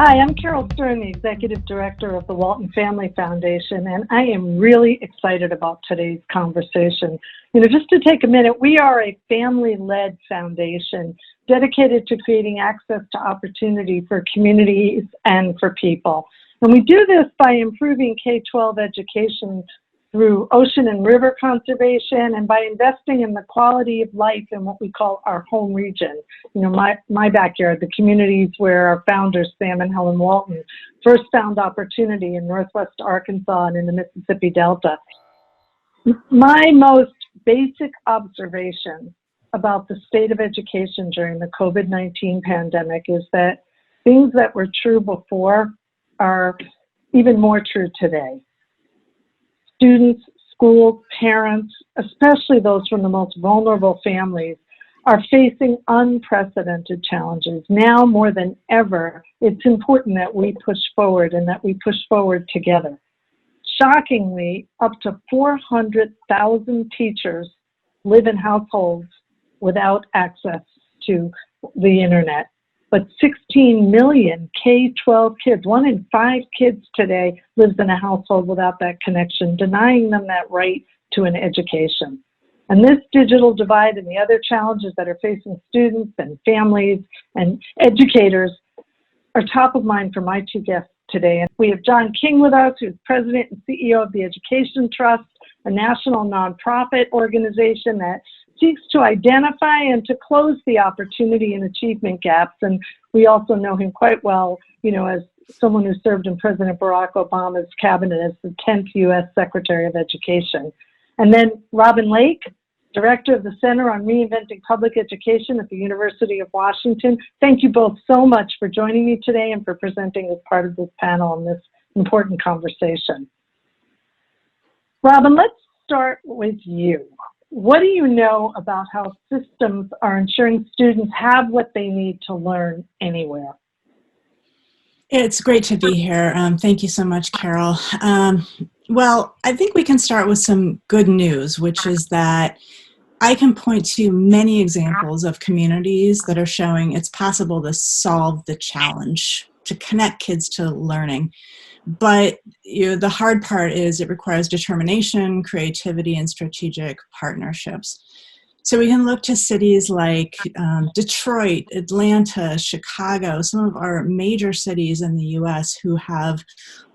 Hi, I'm Carol Stern, the Executive Director of the Walton Family Foundation, and I am really excited about today's conversation. Just to take a minute, we are a family-led foundation dedicated to creating access to opportunity for communities and for people. And we do this by improving K-12 education through ocean and river conservation and by investing in the quality of life in what we call our home region. My backyard, the communities where our founders, Sam and Helen Walton, first found opportunity in Northwest Arkansas and in the Mississippi Delta. My most basic observation about the state of education during the COVID-19 pandemic is that things that were true before are even more true today. Students, schools, parents, especially those from the most vulnerable families, are facing unprecedented challenges. Now more than ever, it's important that we push forward and that we push forward together. Shockingly, up to 400,000 teachers live in households without access to the internet. But 16 million K-12 kids, 1 in 5 kids today lives in a household without that connection, denying them that right to an education. And this digital divide and the other challenges that are facing students and families and educators are top of mind for my two guests today. And we have John King with us, who's President and CEO of the Education Trust, a national nonprofit organization that seeks to identify and to close the opportunity and achievement gaps. And we also know him quite well, as someone who served in President Barack Obama's cabinet as the 10th U.S. Secretary of Education. And then Robin Lake, Director of the Center on Reinventing Public Education at the University of Washington. Thank you both so much for joining me today and for presenting as part of this panel on this important conversation. Robin, let's start with you. What do you know about how systems are ensuring students have what they need to learn anywhere? It's great to be here. Thank you so much, Carol. Well, I think we can start with some good news, which is that I can point to many examples of communities that are showing it's possible to solve the challenge, to connect kids to learning. But the hard part is it requires determination, creativity, and strategic partnerships. So we can look to cities like Detroit, Atlanta, Chicago, some of our major cities in the U.S. who have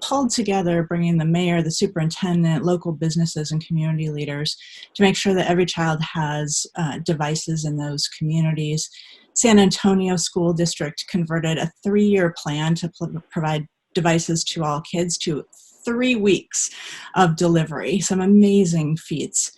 pulled together, bringing the mayor, the superintendent, local businesses, and community leaders to make sure that every child has devices in those communities. San Antonio School District converted a 3-year plan to provide devices to all kids to 3 weeks of delivery. Some amazing feats.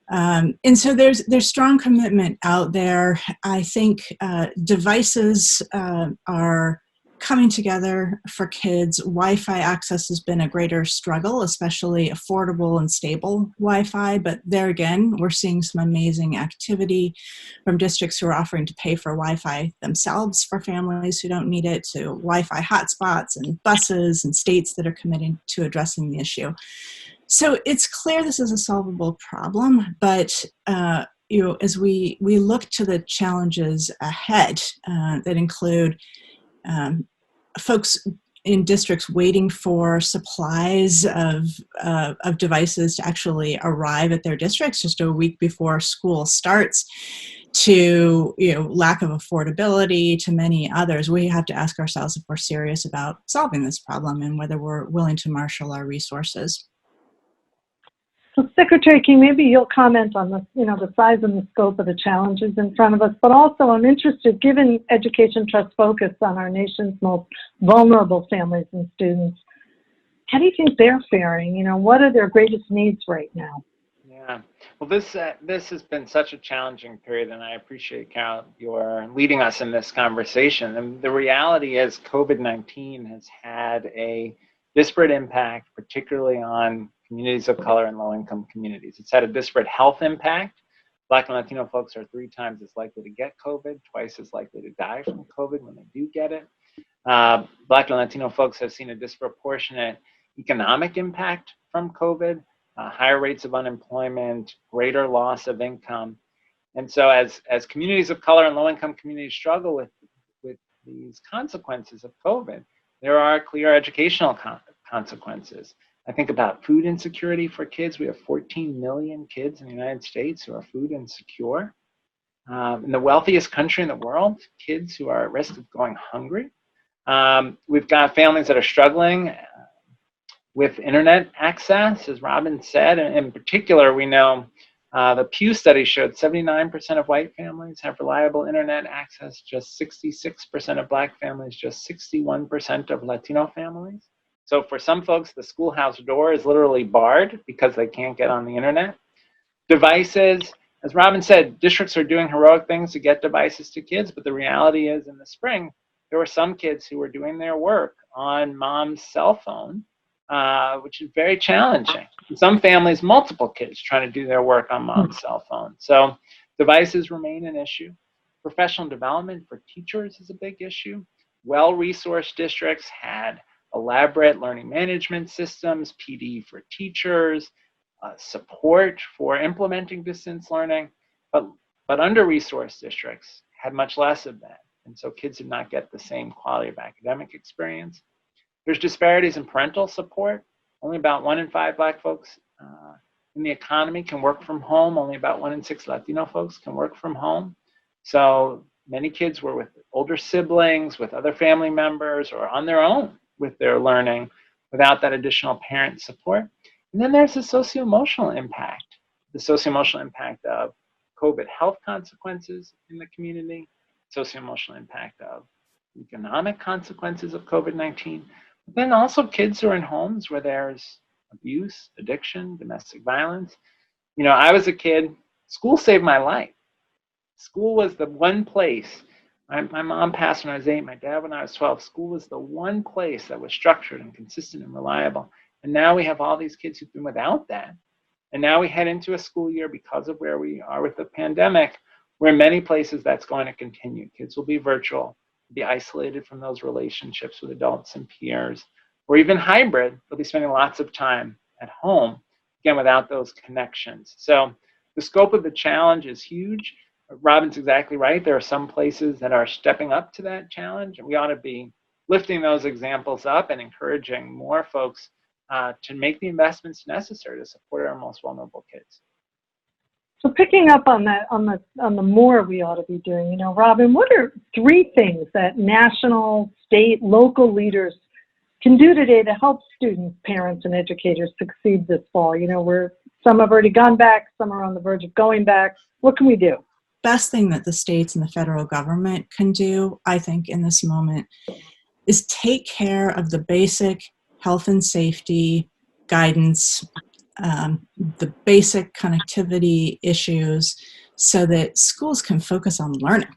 And so there's strong commitment out there. I think devices are coming together for kids. Wi-Fi access has been a greater struggle, especially affordable and stable Wi-Fi. But there again, we're seeing some amazing activity from districts who are offering to pay for Wi-Fi themselves for families who don't need it, to Wi-Fi hotspots and buses, and states that are committing to addressing the issue. So it's clear this is a solvable problem, but as we look to the challenges ahead that include folks in districts waiting for supplies of devices to actually arrive at their districts just a week before school starts, to lack of affordability, to many others, we have to ask ourselves if we're serious about solving this problem and whether we're willing to marshal our resources. So Secretary King, maybe you'll comment on the size and the scope of the challenges in front of us, but also I'm interested, given Education Trust's focus on our nation's most vulnerable families and students, how do you think they're faring? What are their greatest needs right now? Yeah, well, this has been such a challenging period, and I appreciate, Carol, your leading us in this conversation. And the reality is COVID-19 has had a disparate impact, particularly on communities of color and low-income communities. It's had a disparate health impact. Black and Latino folks are 3 times as likely to get COVID, twice as likely to die from COVID when they do get it. Black and Latino folks have seen a disproportionate economic impact from COVID, higher rates of unemployment, greater loss of income. And so as communities of color and low-income communities struggle with these consequences of COVID, There are clear educational consequences. I think about food insecurity for kids. We have 14 million kids in the United States who are food insecure. In the wealthiest country in the world, kids who are at risk of going hungry. We've got families that are struggling with internet access, as Robin said. And in particular, we know the Pew study showed 79% of white families have reliable internet access, just 66% of Black families, just 61% of Latino families. So for some folks, the schoolhouse door is literally barred because they can't get on the internet. Devices, as Robin said, districts are doing heroic things to get devices to kids, but the reality is in the spring, there were some kids who were doing their work on mom's cell phone, which is very challenging. In some families, multiple kids trying to do their work on mom's cell phone. So devices remain an issue. Professional development for teachers is a big issue. Well-resourced districts had elaborate learning management systems, PD for teachers, support for implementing distance learning, but under-resourced districts had much less of that. And so kids did not get the same quality of academic experience. There's disparities in parental support. Only about 1 in 5 Black folks in the economy can work from home. Only about 1 in 6 Latino folks can work from home. So many kids were with older siblings, with other family members, or on their own with their learning without that additional parent support. And then there's the socio-emotional impact. The socio-emotional impact of COVID health consequences in the community, socio-emotional impact of economic consequences of COVID-19, but then also kids who are in homes where there's abuse, addiction, domestic violence. You know, I was a kid, school saved my life. School was the one place. My mom passed when I was 8, my dad when I was 12. School was the one place that was structured and consistent and reliable. And now we have all these kids who've been without that. And now we head into a school year because of where we are with the pandemic, where in many places that's going to continue. Kids will be virtual, be isolated from those relationships with adults and peers, or even hybrid. They'll be spending lots of time at home, again, without those connections. So the scope of the challenge is huge. Robin's exactly right. There are some places that are stepping up to that challenge, and we ought to be lifting those examples up and encouraging more folks to make the investments necessary to support our most vulnerable kids. So picking up on that, on the more we ought to be doing, you know, Robin, what are 3 things that national, state, local leaders can do today to help students, parents, and educators succeed this fall? You know, some have already gone back, some are on the verge of going back. What can we do? Best thing that the states and the federal government can do, I think, in this moment is take care of the basic health and safety guidance, the basic connectivity issues, so that schools can focus on learning.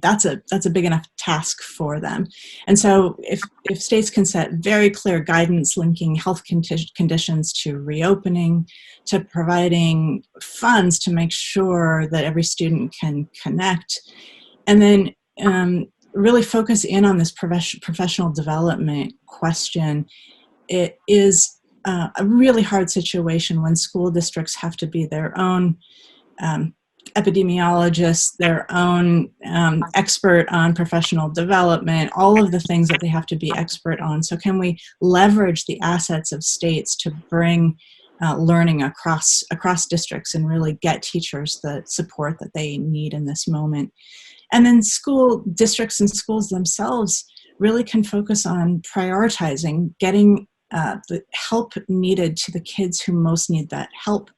That's a big enough task for them. And so if states can set very clear guidance linking health conditions to reopening, to providing funds to make sure that every student can connect, and then really focus in on this professional development question. It is a really hard situation when school districts have to be their own epidemiologists, their own expert on professional development, all of the things that they have to be expert on. So can we leverage the assets of states to bring learning across districts and really get teachers the support that they need in this moment? And then school districts and schools themselves really can focus on prioritizing, getting the help needed to the kids who most need that help,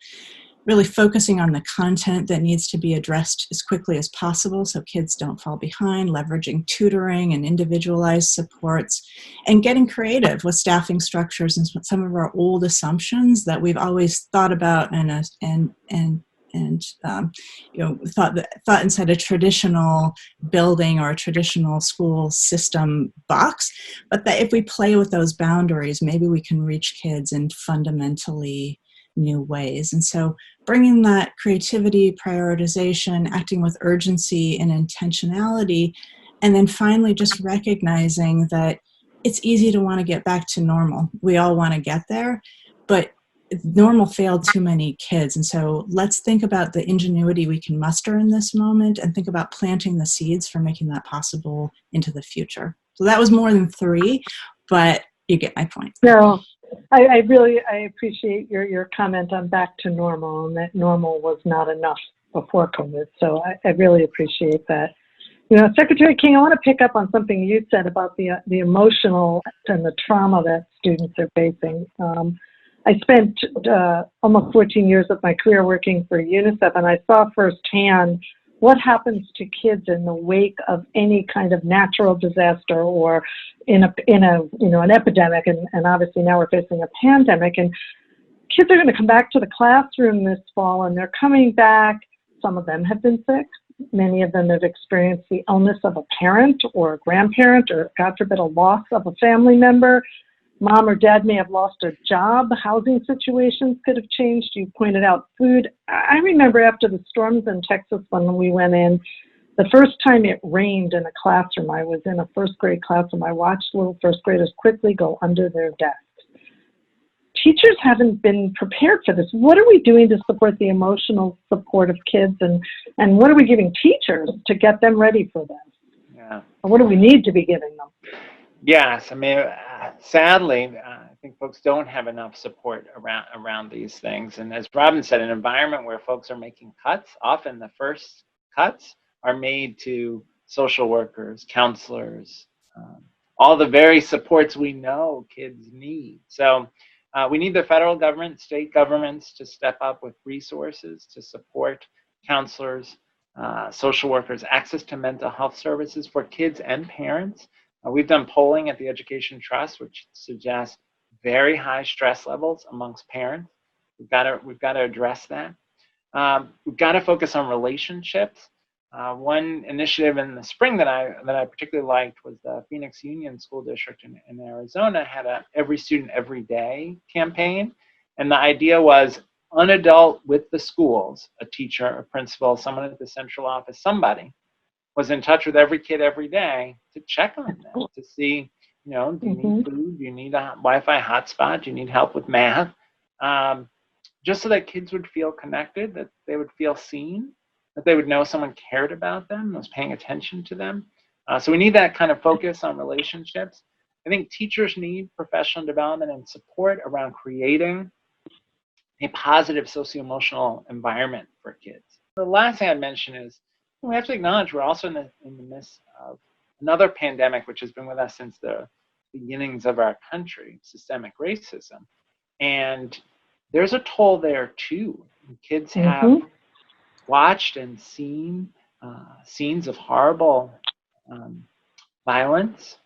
really focusing on the content that needs to be addressed as quickly as possible so kids don't fall behind, leveraging tutoring and individualized supports, and getting creative with staffing structures and some of our old assumptions that we've always thought about thought inside a traditional building or a traditional school system box, but that if we play with those boundaries, maybe we can reach kids in fundamentally new ways. And so bringing that creativity, prioritization, acting with urgency and intentionality, and then finally just recognizing that it's easy to want to get back to normal. We all want to get there, but normal failed too many kids. And so let's think about the ingenuity we can muster in this moment and think about planting the seeds for making that possible into the future. So that was more than 3, but you get my point. No, I really appreciate your comment on back to normal, and that normal was not enough before COVID. So I really appreciate that. You know, Secretary King, I want to pick up on something you said about the emotional and the trauma that students are facing. I spent almost 14 years of my career working for UNICEF, and I saw firsthand what happens to kids in the wake of any kind of natural disaster or in an epidemic, and obviously now we're facing a pandemic, and kids are going to come back to the classroom this fall, and they're coming back. Some of them have been sick. Many of them have experienced the illness of a parent or a grandparent, or God forbid, a loss of a family member. Mom or dad may have lost a job. Housing situations could have changed. You pointed out food. I remember after the storms in Texas when we went in, the first time it rained in a classroom, I was in a first grade classroom. I watched little first graders quickly go under their desks. Teachers haven't been prepared for this. What are we doing to support the emotional support of kids, and what are we giving teachers to get them ready for this? Yeah. Or what do we need to be giving them? Yes, I mean, sadly, I think folks don't have enough support around these things. And as Robin said, an environment where folks are making cuts, often the first cuts are made to social workers, counselors, all the very supports we know kids need. So we need the federal government, state governments to step up with resources to support counselors, social workers, access to mental health services for kids and parents. We've done polling at the Education Trust, which suggests very high stress levels amongst parents. We've got to address that. We've got to focus on relationships. One initiative in the spring that I particularly liked was the Phoenix Union School District in Arizona had a Every Student Every Day campaign, and the idea was an adult with the schools, a teacher, a principal, someone at the central office, somebody was in touch with every kid every day to check on them, to see, do you need food? Do you need a Wi-Fi hotspot? Do you need help with math? Just so that kids would feel connected, that they would feel seen, that they would know someone cared about them, was paying attention to them. So we need that kind of focus on relationships. I think teachers need professional development and support around creating a positive socio-emotional environment for kids. The last thing I'd mention is we have to acknowledge we're also in the midst of another pandemic, which has been with us since the beginnings of our country, systemic racism. And there's a toll there too. Kids have watched and seen scenes of horrible violence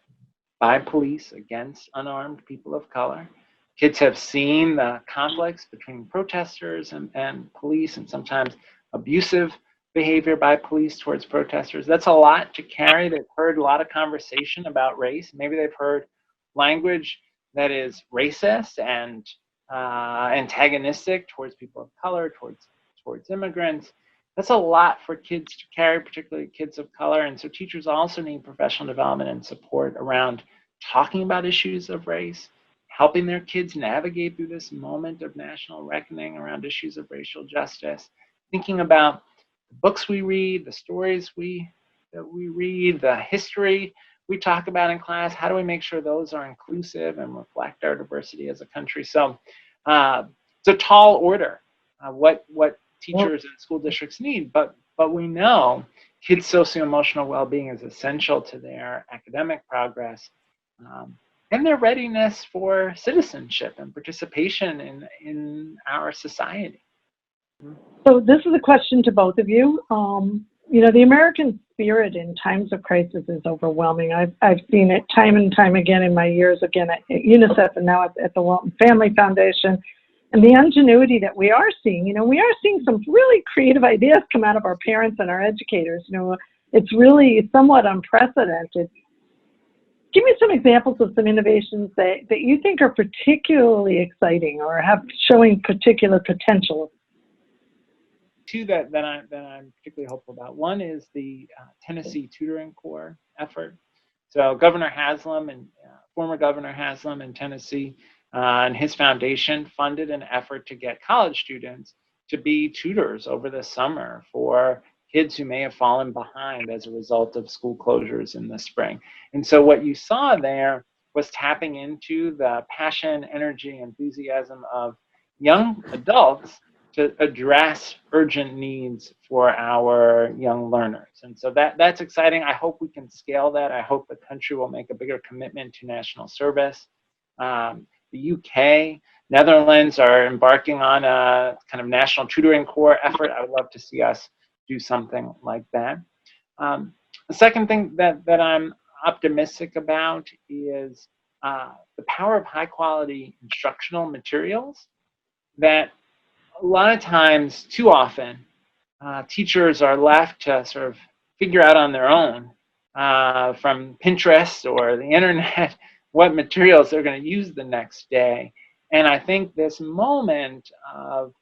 by police against unarmed people of color. Kids have seen the conflicts between protesters and police, and sometimes abusive behavior by police towards protesters. That's a lot to carry. They've heard a lot of conversation about race. Maybe they've heard language that is racist and antagonistic towards people of color, towards immigrants. That's a lot for kids to carry, particularly kids of color. And so teachers also need professional development and support around talking about issues of race, helping their kids navigate through this moment of national reckoning around issues of racial justice, thinking about the books we read, the stories that we read, the history we talk about in class. How do we make sure those are inclusive and reflect our diversity as a country? So it's a tall order, what teachers and school districts need, but we know kids' socio-emotional well-being is essential to their academic progress and their readiness for citizenship and participation in our society. So this is a question to both of you. The American spirit in times of crisis is overwhelming. I've seen it time and time again in my years, again at UNICEF and now at the Walton Family Foundation. And the ingenuity that we are seeing, we are seeing some really creative ideas come out of our parents and our educators. It's really somewhat unprecedented. Give me some examples of some innovations that you think are particularly exciting or have showing particular potential. Two that I'm particularly hopeful about. One is the Tennessee Tutoring Corps effort. So Governor Haslam and former Governor Haslam in Tennessee and his foundation funded an effort to get college students to be tutors over the summer for kids who may have fallen behind as a result of school closures in the spring. And so what you saw there was tapping into the passion, energy, enthusiasm of young adults to address urgent needs for our young learners. And so that's exciting. I hope we can scale that. I hope the country will make a bigger commitment to national service. The UK, Netherlands are embarking on a kind of national tutoring corps effort. I would love to see us do something like that. The second thing that I'm optimistic about is the power of high quality instructional materials that a lot of times, too often, teachers are left to sort of figure out on their own from Pinterest or the internet what materials they're going to use the next day. And I think this moment of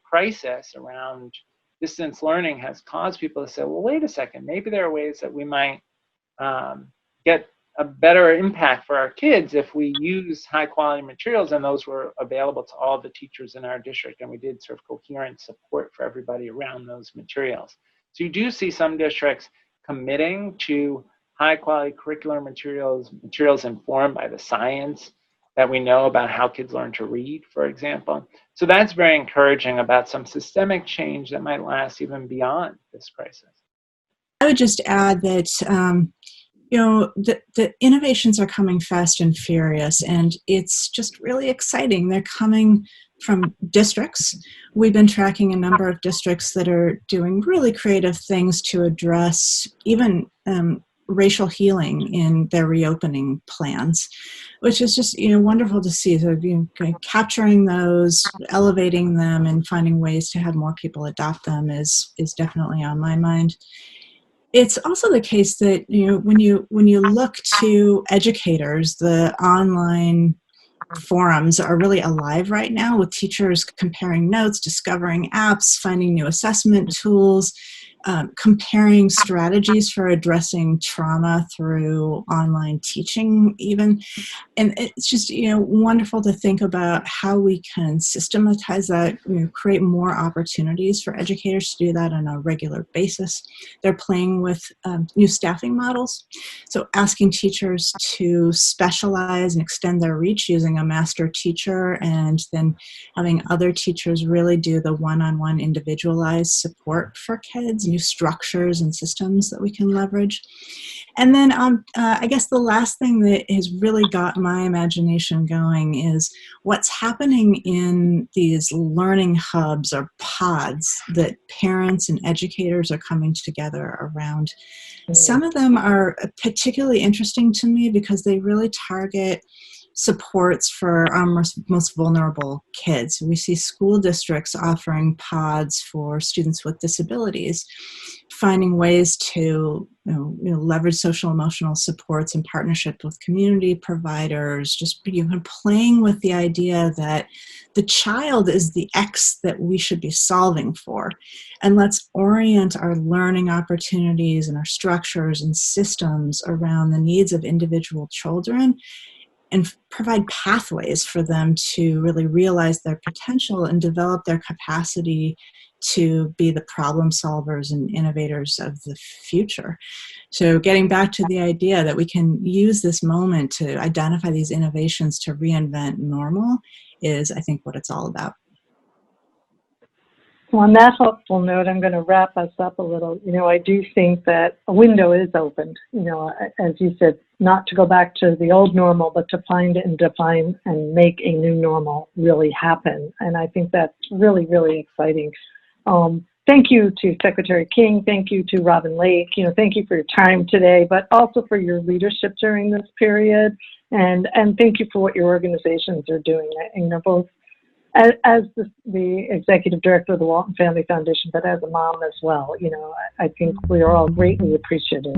crisis around distance learning has caused people to say, well, wait a second, maybe there are ways that we might get a better impact for our kids if we use high quality materials, and those were available to all the teachers in our district, and we did sort of coherent support for everybody around those materials. So you do see some districts committing to high quality curricular materials informed by the science that we know about how kids learn to read, for example. So that's very encouraging about some systemic change that might last even beyond this crisis. I would just add that the innovations are coming fast and furious, and it's just really exciting. They're coming from districts. We've been tracking a number of districts that are doing really creative things to address even racial healing in their reopening plans, which is just wonderful to see. So capturing those, elevating them, and finding ways to have more people adopt them is definitely on my mind. It's also the case that when you look to educators, the online forums are really alive right now with teachers comparing notes, discovering apps, finding new assessment tools, comparing strategies for addressing trauma through online teaching even. And it's just wonderful to think about how we can systematize that, create more opportunities for educators to do that on a regular basis. They're playing with new staffing models, so asking teachers to specialize and extend their reach using a master teacher, and then having other teachers really do the one-on-one individualized support for kids, new structures and systems that we can leverage. And then I guess the last thing that has really got my imagination going is what's happening in these learning hubs or pods that parents and educators are coming together around. Some of them are particularly interesting to me because they really target supports for our most vulnerable kids. We see school districts offering pods for students with disabilities, finding ways to leverage social emotional supports in partnership with community providers, just playing with the idea that the child is the X that we should be solving for. And let's orient our learning opportunities and our structures and systems around the needs of individual children and provide pathways for them to really realize their potential and develop their capacity to be the problem solvers and innovators of the future. So getting back to the idea that we can use this moment to identify these innovations to reinvent normal is, I think, what it's all about. Well, on that hopeful note, I'm going to wrap us up a little. I do think that a window is opened, as you said, not to go back to the old normal, but to find and define and make a new normal really happen. And I think that's really, really exciting. Thank you to Secretary King. Thank you to Robin Lake. Thank you for your time today, but also for your leadership during this period. And thank you for what your organizations are doing. Both as the executive director of the Walton Family Foundation, but as a mom as well. I think we are all greatly appreciative.